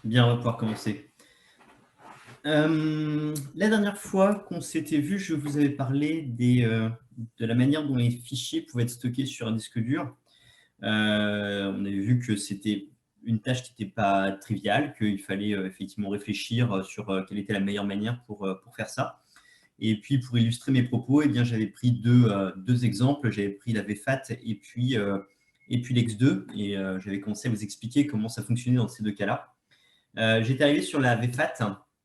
Bien, on va pouvoir commencer. La dernière fois qu'on s'était vu, je vous avais parlé de la manière dont les fichiers pouvaient être stockés sur un disque dur. On avait vu que c'était une tâche qui n'était pas triviale, qu'il fallait effectivement réfléchir sur quelle était la meilleure manière pour faire ça. Et puis, pour illustrer mes propos, eh bien, j'avais pris deux exemples. J'avais pris la VFAT et puis l'X2. Et j'avais commencé à vous expliquer comment ça fonctionnait dans ces deux cas-là. J'étais arrivé sur la VFAT.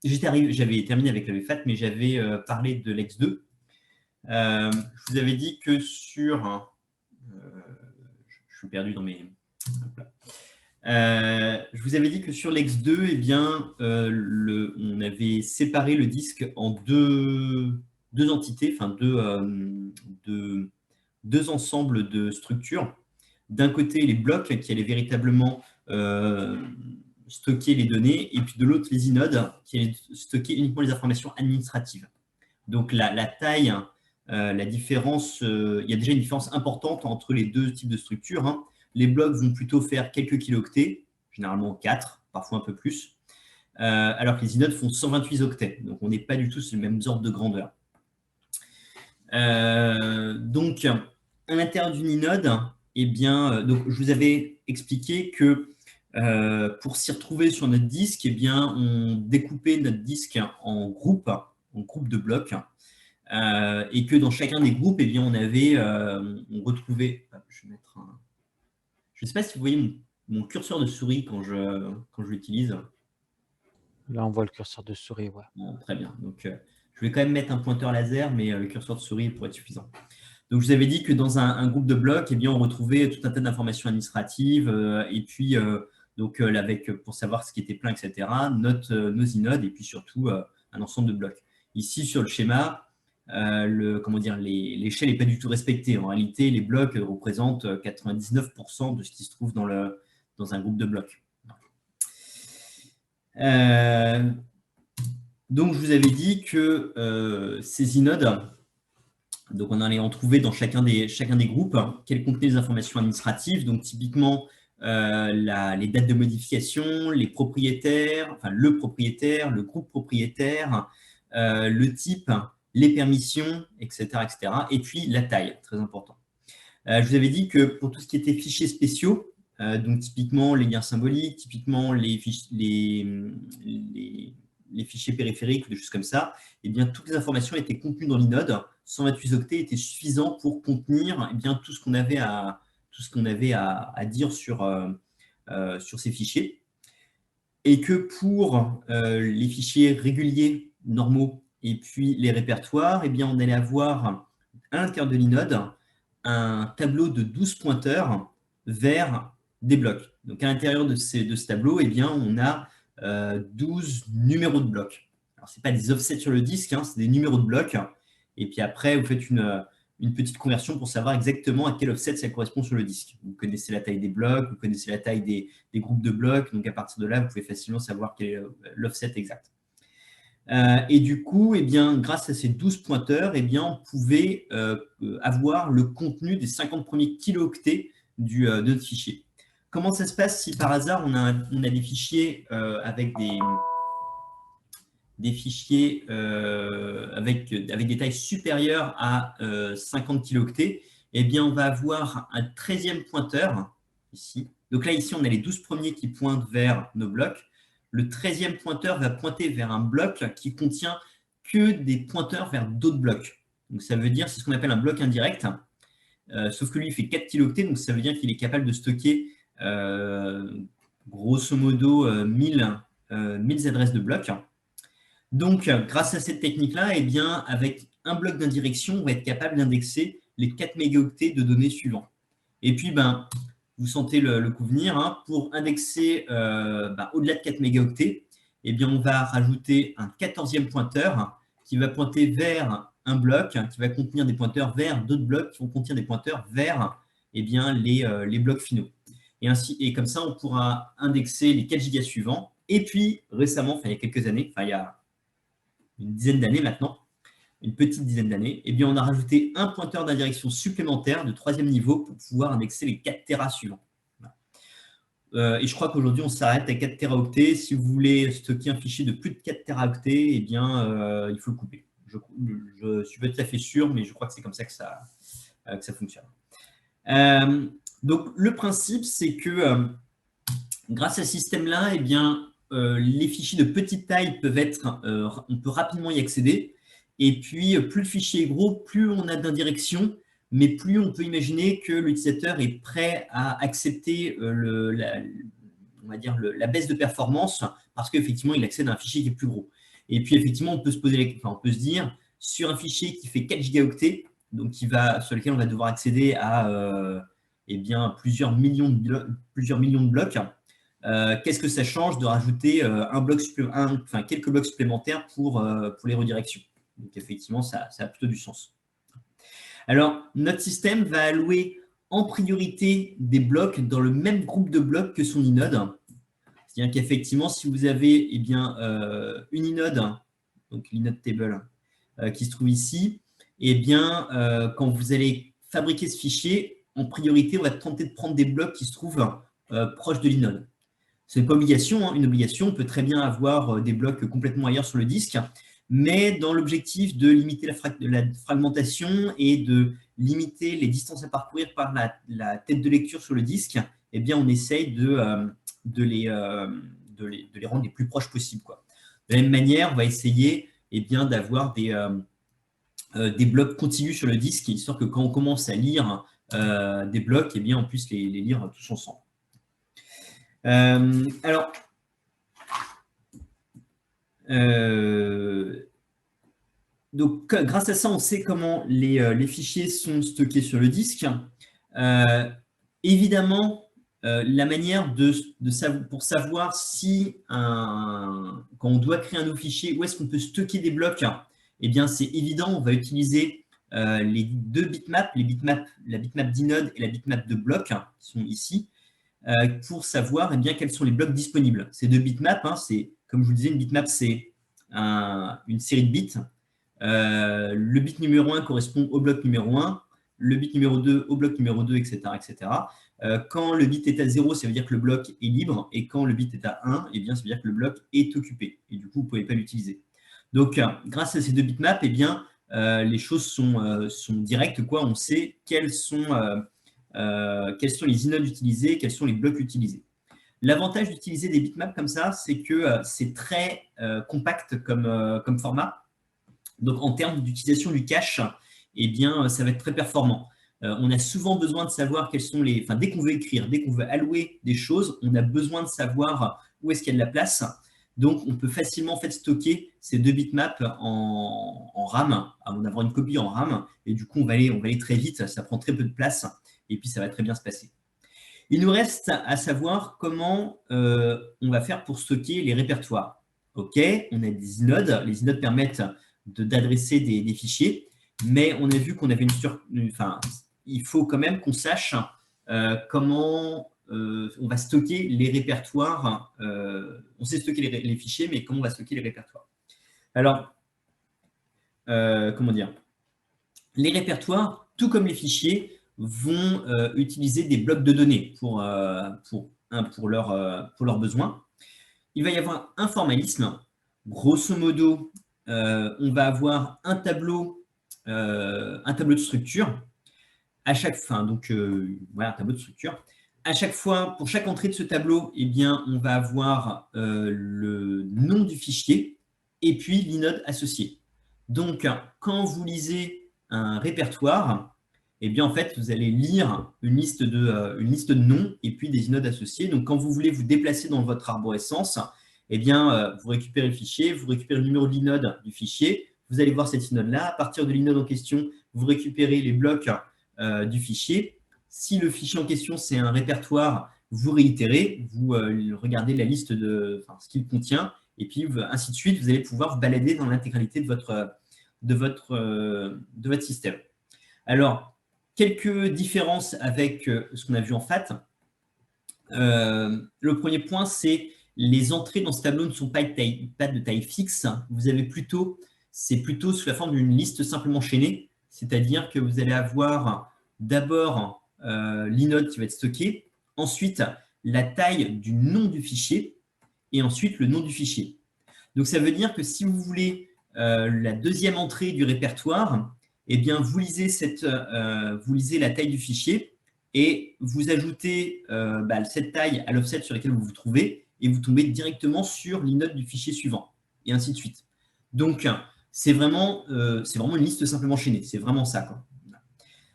J'avais terminé avec la VFAT, mais j'avais parlé de l'X2. Je vous avais dit que sur... je suis perdu dans mes... je vous avais dit que sur l'X2, eh bien, on avait séparé le disque en deux entités, enfin deux ensembles de structures. D'un côté, les blocs qui allaient véritablement stocker les données, et puis de l'autre, les inodes qui allaient stocker uniquement les informations administratives. Donc la taille, la différence, il y a déjà une différence importante entre les deux types de structures, hein. Les blocs vont plutôt faire quelques kilooctets, généralement 4, parfois un peu plus, alors que les inodes font 128 octets. Donc on n'est pas du tout sur les mêmes ordres de grandeur. Donc à l'intérieur d'une inode, eh bien, donc je vous avais expliqué que pour s'y retrouver sur notre disque, eh bien, on découpait notre disque en groupes de blocs, et que dans chacun des groupes, eh bien, on retrouvait. Je vais mettre un... Je ne sais pas si vous voyez mon curseur de souris quand je l'utilise. Là, on voit le curseur de souris, ouais. Bon, très bien. Donc, je vais quand même mettre un pointeur laser, mais le curseur de souris pourrait être suffisant. Donc, je vous avais dit que dans un groupe de blocs, eh bien, on retrouvait tout un tas d'informations administratives, et puis donc pour savoir ce qui était plein, etc., nos inodes, et puis surtout un ensemble de blocs. Ici, sur le schéma, l'échelle n'est pas du tout respectée. En réalité, les blocs représentent 99% de ce qui se trouve dans un groupe de blocs. Donc, je vous avais dit que ces inodes, donc on allait en trouver dans chacun des groupes, quelles contenaient les informations administratives. Donc, typiquement, les dates de modification, les propriétaires, enfin le propriétaire, le groupe propriétaire, le type, les permissions, etc., etc. Et puis la taille, très important. Je vous avais dit que pour tout ce qui était fichiers spéciaux, donc typiquement les liens symboliques, typiquement les fichiers périphériques, des choses comme ça, eh bien, toutes les informations étaient contenues dans l'inode. 128 octets était suffisant pour contenir eh bien, tout ce qu'on avait à dire sur ces fichiers. Et que pour les fichiers réguliers, normaux, et puis les répertoires, eh bien, on allait avoir à l'intérieur de l'inode un tableau de 12 pointeurs vers des blocs. Donc, à l'intérieur de ce tableau, eh bien, on a 12 numéros de blocs. Alors, ce n'est pas des offsets sur le disque, hein, c'est des numéros de blocs. Et puis après, vous faites une petite conversion pour savoir exactement à quel offset ça correspond sur le disque. Vous connaissez la taille des blocs, vous connaissez la taille des groupes de blocs. Donc, à partir de là, vous pouvez facilement savoir quel est l'offset exact. Et du coup, eh bien, grâce à ces 12 pointeurs, eh bien, on pouvait avoir le contenu des 50 premiers kilooctets de notre fichier. Comment ça se passe si par hasard on a des fichiers avec des fichiers avec des tailles supérieures à 50 kilooctets? Eh bien, on va avoir un 13e pointeur ici. Donc là, ici, on a les 12 premiers qui pointent vers nos blocs. Le 13e pointeur va pointer vers un bloc qui contient que des pointeurs vers d'autres blocs. Donc, ça veut dire, c'est ce qu'on appelle un bloc indirect, sauf que lui, il fait 4 kilooctets, donc ça veut dire qu'il est capable de stocker grosso modo 1000 adresses de blocs. Donc, grâce à cette technique-là, eh bien, avec un bloc d'indirection, on va être capable d'indexer les 4 mégaoctets de données suivants. Et puis, vous sentez le coup venir, hein, pour indexer au-delà de 4 mégaoctets, eh bien, on va rajouter un 14e pointeur qui va pointer vers un bloc, qui va contenir des pointeurs vers d'autres blocs qui vont contenir des pointeurs vers eh bien, les blocs finaux. Et comme ça, on pourra indexer les 4 gigas suivants. Et puis, récemment, il y a quelques années, il y a une dizaine d'années maintenant, une petite dizaine d'années, eh bien, on a rajouté un pointeur d'indirection supplémentaire de 3e niveau pour pouvoir indexer les 4 terras suivants. Voilà. Et je crois qu'aujourd'hui, on s'arrête à 4 teraoctets. Si vous voulez stocker un fichier de plus de 4 teraoctets, eh bien, il faut le couper. Je suis pas tout à fait sûr, mais je crois que c'est comme ça que ça fonctionne. Donc, le principe, c'est que grâce à ce système-là, eh bien, les fichiers de petite taille peuvent être, on peut rapidement y accéder. Et puis, plus le fichier est gros, plus on a d'indirections, mais plus on peut imaginer que l'utilisateur est prêt à accepter on va dire la baisse de performance parce qu'effectivement, il accède à un fichier qui est plus gros. Et puis, effectivement, on peut se dire, sur un fichier qui fait 4 gigaoctets, donc sur lequel on va devoir accéder à eh bien, plusieurs millions de blocs, qu'est-ce que ça change de rajouter quelques blocs supplémentaires pour les redirections. Donc, effectivement, ça a plutôt du sens. Alors, notre système va allouer en priorité des blocs dans le même groupe de blocs que son inode. C'est-à-dire qu'effectivement, si vous avez eh bien, une inode, donc l'inode table, qui se trouve ici, eh bien, quand vous allez fabriquer ce fichier, en priorité, on va tenter de prendre des blocs qui se trouvent proches de l'inode. Ce n'est pas obligation, hein. Une obligation, on peut très bien avoir des blocs complètement ailleurs sur le disque, mais dans l'objectif de limiter la fragmentation et de limiter les distances à parcourir par la tête de lecture sur le disque, eh bien, on essaye de les rendre les plus proches possibles, quoi. De la même manière, on va essayer eh bien, d'avoir des blocs contigus sur le disque, histoire que quand on commence à lire des blocs, eh bien, on puisse les lire tous ensemble. Alors, donc, grâce à ça, on sait comment les fichiers sont stockés sur le disque. Évidemment, la manière pour savoir si, quand on doit créer un nouveau fichier, où est-ce qu'on peut stocker des blocs, eh bien, c'est évident, on va utiliser les deux bitmaps, la bitmap d'inode et la bitmap de bloc, qui sont ici, pour savoir eh bien, quels sont les blocs disponibles. Ces deux bitmaps, c'est, comme je vous le disais, une bitmap, c'est une série de bits. Le bit numéro 1 correspond au bloc numéro 1, le bit numéro 2 au bloc numéro 2, etc. etc. Quand le bit est à 0, ça veut dire que le bloc est libre, et quand le bit est à 1, eh bien, ça veut dire que le bloc est occupé, et du coup, vous ne pouvez pas l'utiliser. Donc, grâce à ces deux bitmaps, eh bien, les choses sont directes, quoi. On sait quels sont les inodes utilisés, quels sont les blocs utilisés. L'avantage d'utiliser des bitmaps comme ça, c'est que c'est très compact comme format. Donc, en termes d'utilisation du cache, eh bien, ça va être très performant. On a souvent besoin de savoir quels sont les… Enfin, dès qu'on veut écrire, dès qu'on veut allouer des choses, on a besoin de savoir où est-ce qu'il y a de la place. Donc, on peut facilement stocker ces deux bitmaps en RAM, en avoir une copie en RAM. Et du coup, on va aller très vite, ça prend très peu de place. Et puis, ça va très bien se passer. Il nous reste à savoir comment on va faire pour stocker les répertoires. OK, on a des inodes. Les inodes permettent d'adresser des fichiers, mais on a vu qu'on avait il faut quand même qu'on sache comment on va stocker les répertoires. On sait stocker les fichiers, mais comment on va stocker les répertoires. Alors, comment dire? Les répertoires, tout comme les fichiers, vont utiliser des blocs de données pour leurs besoins. Il va y avoir un formalisme. Grosso modo, on va avoir un tableau de structure à chaque fin. Donc, voilà, un tableau de structure. À chaque fois, pour chaque entrée de ce tableau, eh bien, on va avoir le nom du fichier et puis l'inode associé. Donc, quand vous lisez un répertoire, eh bien, en fait, vous allez lire une liste de noms et puis des inodes associés. Donc, quand vous voulez vous déplacer dans votre arborescence, eh bien, vous récupérez le fichier, vous récupérez le numéro de l'inode du fichier, vous allez voir cette inode-là. À partir de l'inode en question, vous récupérez les blocs du fichier. Si le fichier en question, c'est un répertoire, vous réitérez, vous regardez la liste ce qu'il contient, et puis ainsi de suite, vous allez pouvoir vous balader dans l'intégralité de votre système. Alors, quelques différences avec ce qu'on a vu en FAT. Le premier point, c'est les entrées dans ce tableau ne sont pas de taille fixe. C'est plutôt sous la forme d'une liste simplement chaînée, c'est-à-dire que vous allez avoir d'abord l'inode qui va être stocké, ensuite la taille du nom du fichier et ensuite le nom du fichier. Donc, ça veut dire que si vous voulez la deuxième entrée du répertoire, eh bien, vous lisez la taille du fichier et vous ajoutez cette taille à l'offset sur lequel vous vous trouvez et vous tombez directement sur l'inode du fichier suivant, et ainsi de suite. Donc, c'est vraiment une liste simplement chaînée. C'est vraiment ça, quoi.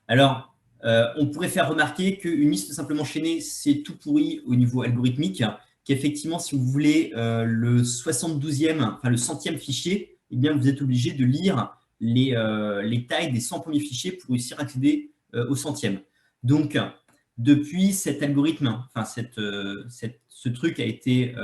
Alors, on pourrait faire remarquer qu'une liste simplement chaînée, c'est tout pourri au niveau algorithmique, qu'effectivement, si vous voulez le 72e, enfin le 100e fichier, eh bien, vous êtes obligé de lire les tailles des 100 premiers fichiers pour réussir à accéder au 100e. Donc, depuis cet algorithme, enfin ce truc a été,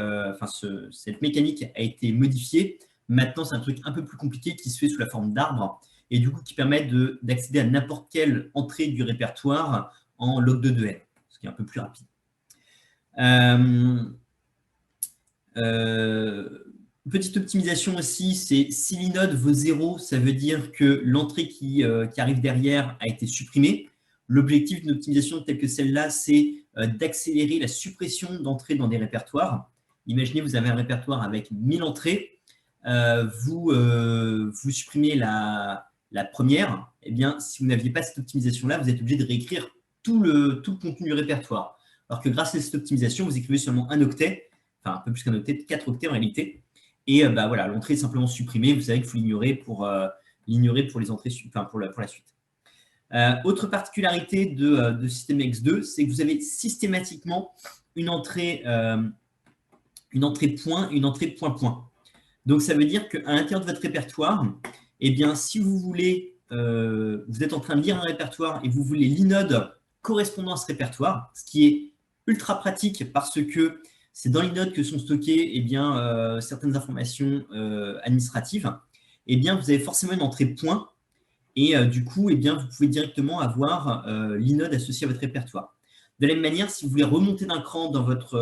cette mécanique a été modifiée. Maintenant, c'est un truc un peu plus compliqué qui se fait sous la forme d'arbres et du coup qui permet d'accéder à n'importe quelle entrée du répertoire en log2 ce qui est un peu plus rapide. Petite optimisation aussi, c'est si l'inode vaut 0, ça veut dire que l'entrée qui arrive derrière a été supprimée. L'objectif d'une optimisation telle que celle-là, c'est d'accélérer la suppression d'entrées dans des répertoires. Imaginez, vous avez un répertoire avec 1000 entrées, vous supprimez la première, eh bien, si vous n'aviez pas cette optimisation-là, vous êtes obligé de réécrire tout le contenu du répertoire. Alors que grâce à cette optimisation, vous écrivez seulement un octet, enfin un peu plus qu'un octet, 4 octets en réalité, et voilà, l'entrée est simplement supprimée. Vous savez qu'il faut l'ignorer pour les entrées, enfin pour la suite. Autre particularité de SystemX2, c'est que vous avez systématiquement une entrée point, une entrée point. Donc, ça veut dire qu'à l'intérieur de votre répertoire, eh bien, si vous voulez, vous êtes en train de lire un répertoire et vous voulez l'inode correspondant à ce répertoire, ce qui est ultra pratique parce que c'est dans l'inode que sont stockées eh bien, certaines informations administratives, eh bien, vous avez forcément une entrée point et du coup, eh bien, vous pouvez directement avoir l'inode associé à votre répertoire. De la même manière, si vous voulez remonter d'un cran dans votre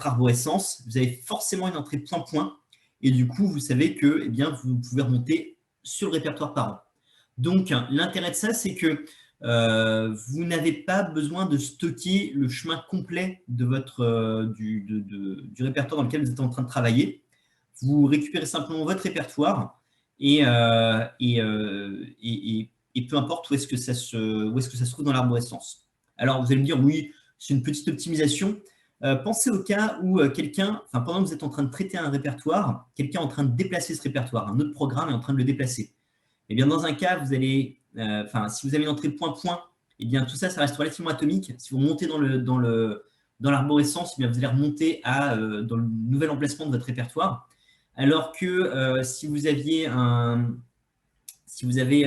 arborescence, vous avez forcément une entrée point, et du coup, vous savez que eh bien, vous pouvez remonter sur le répertoire parent. Donc, l'intérêt de ça, c'est que vous n'avez pas besoin de stocker le chemin complet de du répertoire dans lequel vous êtes en train de travailler. Vous récupérez simplement votre répertoire et peu importe où est-ce que ça se trouve dans l'arborescence. Alors, vous allez me dire, oui, c'est une petite optimisation. Pensez au cas où pendant que vous êtes en train de traiter un répertoire, quelqu'un est en train de déplacer ce répertoire, un autre programme est en train de le déplacer. Eh bien, dans un cas, vous allez, si vous avez une entrée point, eh bien, tout ça, ça reste relativement atomique. Si vous montez dans l'arborescence, eh bien, vous allez remonter dans le nouvel emplacement de votre répertoire. Alors que si vous avez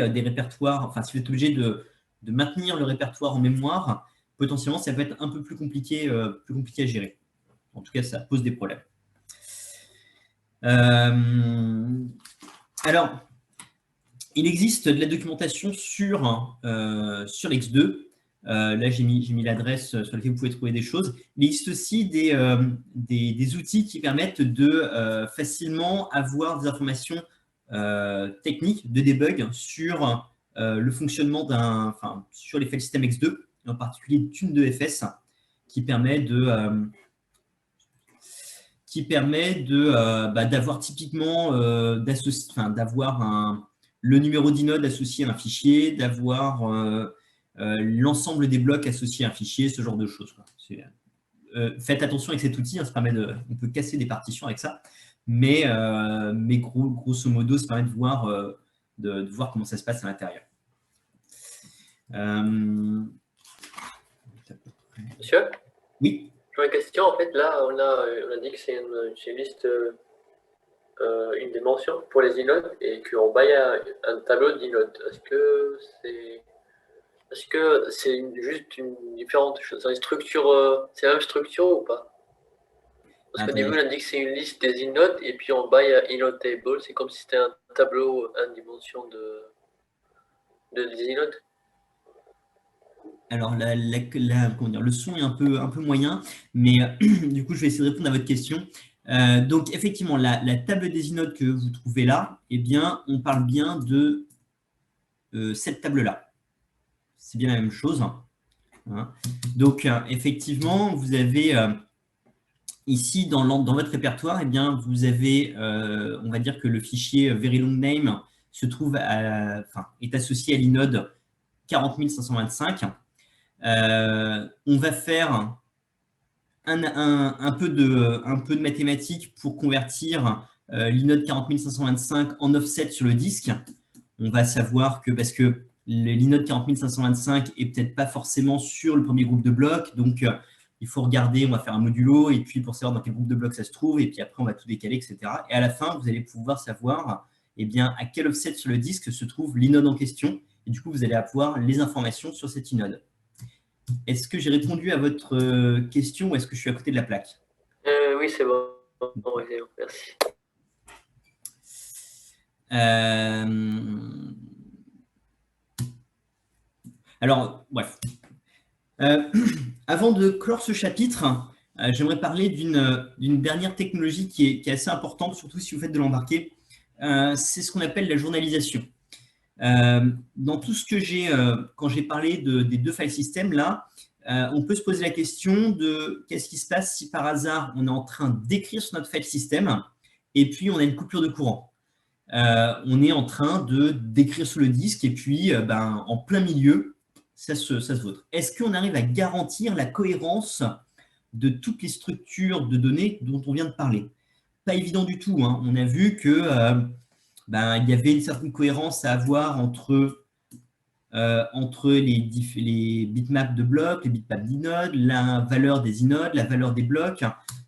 des répertoires, enfin, si vous êtes obligé de maintenir le répertoire en mémoire, potentiellement, ça peut être un peu plus compliqué à gérer. En tout cas, ça pose des problèmes. Alors, il existe de la documentation sur l'X2. Là, j'ai mis l'adresse sur laquelle vous pouvez trouver des choses. Il existe aussi des outils qui permettent de facilement avoir des informations techniques de debug sur le fonctionnement sur les file system X2, en particulier Tune2FS, qui permet d'avoir typiquement d'avoir le numéro d'inode associé à un fichier, d'avoir l'ensemble des blocs associés à un fichier, ce genre de choses. Faites attention avec cet outil, hein, on peut casser des partitions avec ça, mais grosso modo, ça permet de voir comment ça se passe à l'intérieur. Monsieur ? Oui. J'ai une question. En fait, là, on a dit que c'est une liste, une dimension pour les inodes et qu'on baille un tableau d'inodes. Est-ce que c'est juste une différente chose, une structure, c'est la même structure ou pas? Parce qu'au début, on a dit que c'est une liste des inodes et puis on baille un inode table. C'est comme si c'était un tableau, une dimension des inodes. Alors, le son est un peu moyen, mais du coup, je vais essayer de répondre à votre question. Donc, effectivement, la table des inodes que vous trouvez là, eh bien, on parle bien de cette table-là. c'est bien la même chose. Hein. Donc, effectivement, vous avez ici, dans votre répertoire, eh bien, vous avez, on va dire que le fichier VeryLongName se trouve est associé à l'inode 40525. On va faire un peu de mathématiques pour convertir l'inode 40525 en offset sur le disque. On va savoir que, parce que l'inode 40525 est peut-être pas forcément sur le premier groupe de blocs, donc il faut regarder, on va faire un modulo, et puis pour savoir dans quel groupe de blocs ça se trouve, et puis après on va tout décaler, etc. Et à la fin, vous allez pouvoir savoir eh bien, à quel offset sur le disque se trouve l'inode en question, et du coup, vous allez avoir les informations sur cette inode. Est-ce que j'ai répondu à votre question ou est-ce que je suis à côté de la plaque? Oui, c'est bon. Merci. Alors, bref. Avant de clore ce chapitre, j'aimerais parler d'une dernière technologie qui est assez importante, surtout si vous faites de l'embarqué. C'est ce qu'on appelle la journalisation. Dans tout ce que j'ai, quand j'ai parlé des deux file systems, là, on peut se poser la question de qu'est-ce qui se passe si par hasard on est en train d'écrire sur notre file system et puis on a une coupure de courant. On est en train d'écrire sur le disque et puis en plein milieu, ça se vautre. Est-ce qu'on arrive à garantir la cohérence de toutes les structures de données dont on vient de parler? Pas évident du tout. Hein. On a vu que il y avait une certaine cohérence à avoir entre les bitmaps de blocs, les bitmaps d'inodes, la valeur des inodes, la valeur des blocs.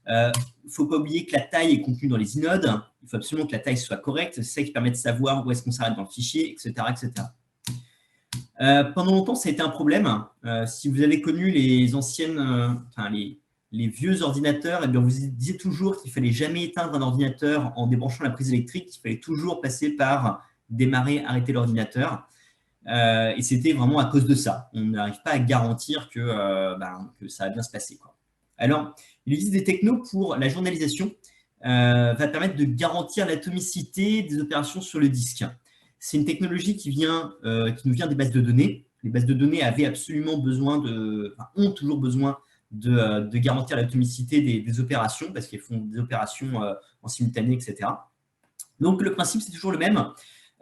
Il ne faut pas oublier que la taille est contenue dans les inodes. Il faut absolument que la taille soit correcte. C'est ça qui permet de savoir où est-ce qu'on s'arrête dans le fichier, etc. etc. Pendant longtemps, ça a été un problème. Si vous avez connu les anciennes, les vieux ordinateurs, eh bien, vous disiez toujours qu'il ne fallait jamais éteindre un ordinateur en débranchant la prise électrique, qu'il fallait toujours passer par démarrer, arrêter l'ordinateur. Et c'était vraiment à cause de ça. On n'arrive pas à garantir que ça va bien se passer, quoi. Alors, il existe des technos pour la journalisation, va permettre de garantir l'atomicité des opérations sur le disque. C'est une technologie qui nous vient des bases de données. Les bases de données avaient absolument besoin ont toujours besoin de garantir l'atomicité des opérations parce qu'elles font des opérations en simultané, etc. Donc, le principe, c'est toujours le même.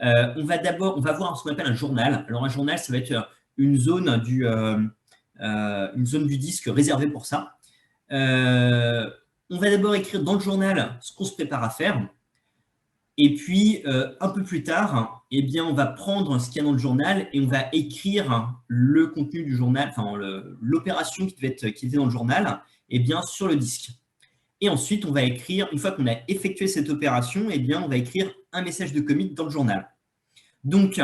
On va voir ce qu'on appelle un journal. Alors, un journal, ça va être une zone du disque réservée pour ça. On va d'abord écrire dans le journal ce qu'on se prépare à faire. Et puis, un peu plus tard, eh bien, on va prendre ce qu'il y a dans le journal et on va écrire le contenu du journal, enfin, l'opération qui était dans le journal, eh bien, sur le disque. Et ensuite, on va écrire, une fois qu'on a effectué cette opération, eh bien, on va écrire un message de commit dans le journal. Donc,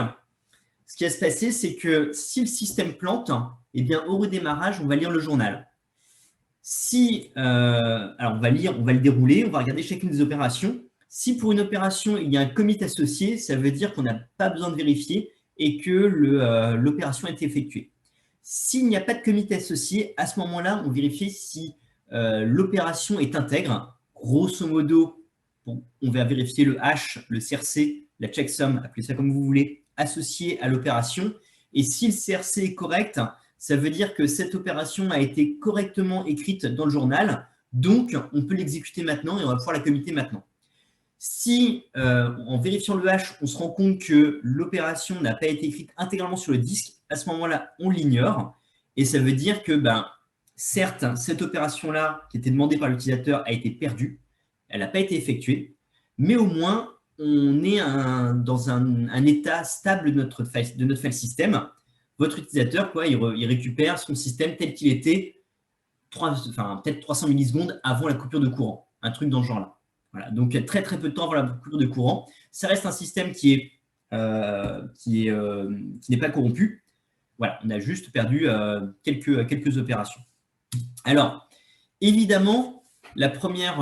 ce qui va se passer, c'est que si le système plante, eh bien, au redémarrage, on va lire le journal. Alors, on va le dérouler, on va regarder chacune des opérations. Si pour une opération, il y a un commit associé, ça veut dire qu'on n'a pas besoin de vérifier et que l'opération a été effectuée. S'il n'y a pas de commit associé, à ce moment-là, on vérifie si l'opération est intègre. Grosso modo, on va vérifier le hash, le CRC, la checksum, appelez ça comme vous voulez, associé à l'opération. Et si le CRC est correct, ça veut dire que cette opération a été correctement écrite dans le journal. Donc, on peut l'exécuter maintenant et on va pouvoir la committer maintenant. Si, en vérifiant le hash, on se rend compte que l'opération n'a pas été écrite intégralement sur le disque, à ce moment-là, on l'ignore. Et ça veut dire que, certes, cette opération-là, qui était demandée par l'utilisateur, a été perdue. Elle n'a pas été effectuée. Mais au moins, on est dans un état stable de notre file system. Votre utilisateur, il récupère son système tel qu'il était peut-être 300 millisecondes avant la coupure de courant. Un truc dans ce genre-là. Voilà, donc très très peu de temps avant la coupure de courant. Ça reste un système qui n'est pas corrompu. Voilà, on a juste perdu quelques opérations. Alors, évidemment, la première,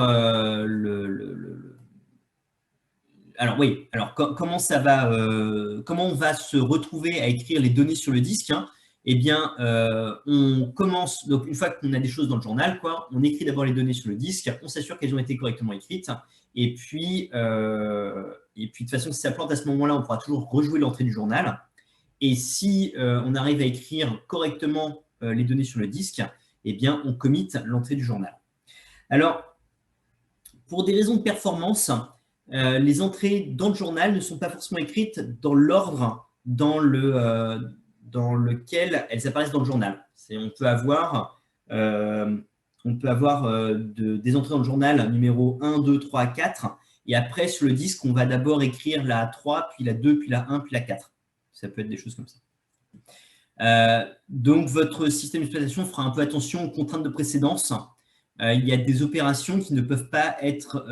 comment on va se retrouver à écrire les données sur le disque, hein? Eh bien, on commence, donc une fois qu'on a des choses dans le journal, on écrit d'abord les données sur le disque, on s'assure qu'elles ont été correctement écrites, et puis de toute façon, si ça plante à ce moment-là, on pourra toujours rejouer l'entrée du journal. Et si on arrive à écrire correctement les données sur le disque, eh bien, on commit l'entrée du journal. Alors, pour des raisons de performance, les entrées dans le journal ne sont pas forcément écrites dans l'ordre dans lequel elles apparaissent dans le journal. On peut avoir, des entrées dans le journal numéro 1, 2, 3, 4, et après, sur le disque, on va d'abord écrire la 3, puis la 2, puis la 1, puis la 4. Ça peut être des choses comme ça. Donc, votre système d'exploitation fera un peu attention aux contraintes de précédence. Il y a des opérations qui ne peuvent pas être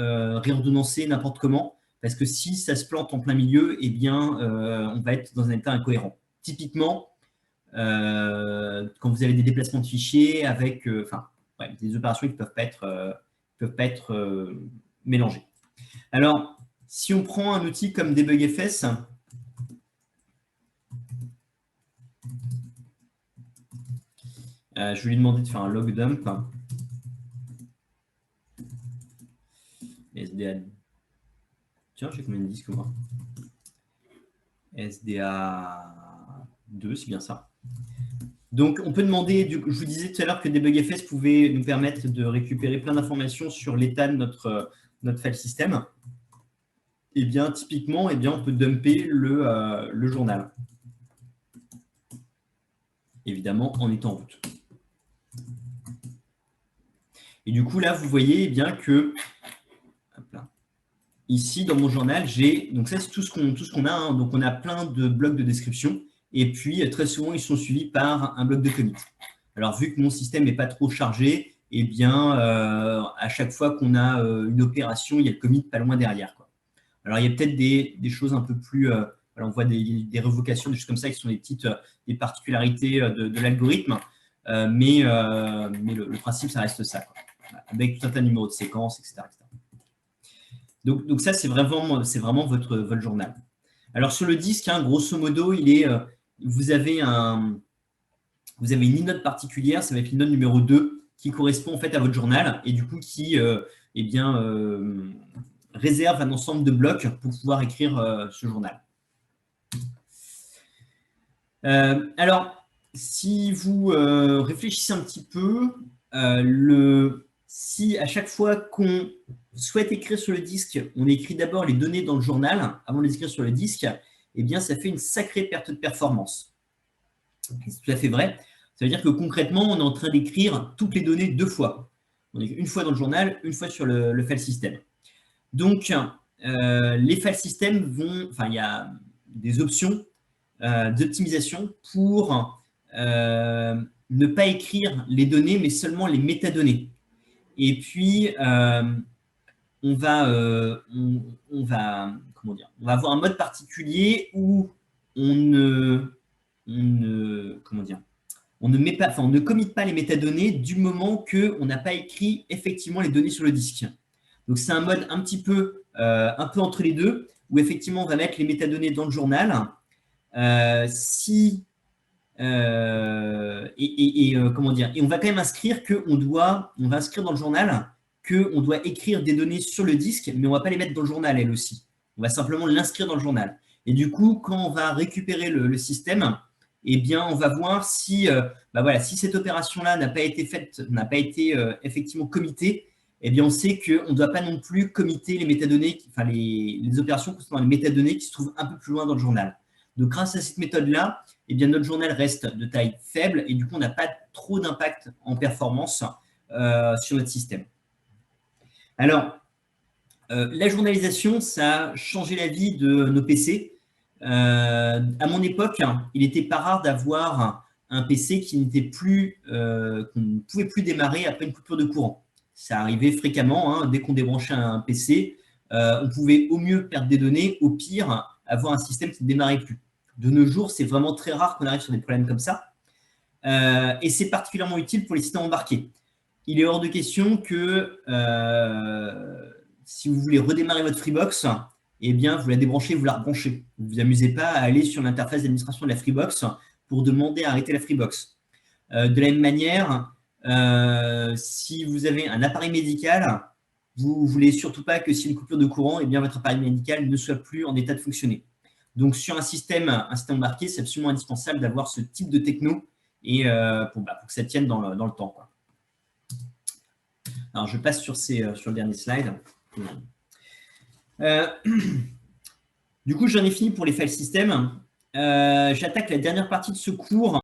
réordonnancées n'importe comment, parce que si ça se plante en plein milieu, eh bien, on va être dans un état incohérent. Typiquement, quand vous avez des déplacements de fichiers avec des opérations qui ne peuvent pas être mélangées. Alors, si on prend un outil comme DebugFS, je vais lui demander de faire un log dump. SDA. Tiens, j'ai combien de disques moi? SDA 2, c'est bien ça. Donc, on peut demander, je vous disais tout à l'heure que DebugFS pouvait nous permettre de récupérer plein d'informations sur l'état de notre file system. Eh bien, typiquement, on peut dumper le journal. Évidemment, en étant en route. Et du coup, là, vous voyez bien que ici, dans mon journal, j'ai, donc ça, c'est tout ce qu'on a. Hein. Donc, on a plein de blocs de description. Et puis, très souvent, ils sont suivis par un bloc de commit. Alors, vu que mon système n'est pas trop chargé, eh bien, à chaque fois qu'on a une opération, il y a le commit pas loin derrière, quoi. Alors, il y a peut-être des choses un peu plus… on voit des révocations, des choses comme ça, qui sont des particularités de l'algorithme. Mais le principe, ça reste ça, quoi. Avec tout un tas de numéros de séquence, etc. Donc ça, c'est vraiment votre journal. Alors, sur le disque, hein, grosso modo, vous avez une inode particulière, ça va être l'inode numéro 2, qui correspond en fait à votre journal, et du coup, qui réserve un ensemble de blocs pour pouvoir écrire ce journal. Alors, si vous réfléchissez un petit peu, si à chaque fois qu'on souhaite écrire sur le disque, on écrit d'abord les données dans le journal avant de les écrire sur le disque, eh bien, ça fait une sacrée perte de performance. C'est tout à fait vrai. Ça veut dire que concrètement, on est en train d'écrire toutes les données 2 fois. On écrit une fois dans le journal, une fois sur le file system. Donc, les file systems il y a des options d'optimisation pour ne pas écrire les données, mais seulement les métadonnées. Et puis, on va avoir un mode particulier où on ne commit pas les métadonnées du moment qu'on n'a pas écrit effectivement les données sur le disque. Donc, c'est un mode un peu entre les deux, où effectivement, on va mettre les métadonnées dans le journal. Et on va quand même inscrire on va inscrire dans le journal qu'on doit écrire des données sur le disque, mais on ne va pas les mettre dans le journal, elles aussi. On va simplement l'inscrire dans le journal. Et du coup, quand on va récupérer le système, eh bien, on va voir si cette opération-là n'a pas été faite, n'a pas été effectivement committée, eh bien, on sait qu'on ne doit pas non plus committer les métadonnées, les opérations concernant les métadonnées qui se trouvent un peu plus loin dans le journal. Donc, grâce à cette méthode-là, eh bien, notre journal reste de taille faible et du coup, on n'a pas trop d'impact en performance sur notre système. Alors, la journalisation, ça a changé la vie de nos PC. À mon époque, il n'était pas rare d'avoir un PC qu'on ne pouvait plus démarrer après une coupure de courant. Ça arrivait fréquemment, hein, dès qu'on débranchait un PC, on pouvait au mieux perdre des données, au pire, avoir un système qui ne démarrait plus. De nos jours, c'est vraiment très rare qu'on arrive sur des problèmes comme ça. Et c'est particulièrement utile pour les systèmes embarqués. Il est hors de question que si vous voulez redémarrer votre Freebox, eh bien, vous la débranchez, vous la rebranchez. Vous ne vous amusez pas à aller sur l'interface d'administration de la Freebox pour demander à arrêter la Freebox. De la même manière, si vous avez un appareil médical, vous ne voulez surtout pas que s'il y a une coupure de courant, eh bien, votre appareil médical ne soit plus en état de fonctionner. Donc, sur un système embarqué, c'est absolument indispensable d'avoir ce type de techno et pour que ça tienne dans le temps, quoi. Alors, je passe sur le dernier slide. Du coup, j'en ai fini pour les file systems. J'attaque la dernière partie de ce cours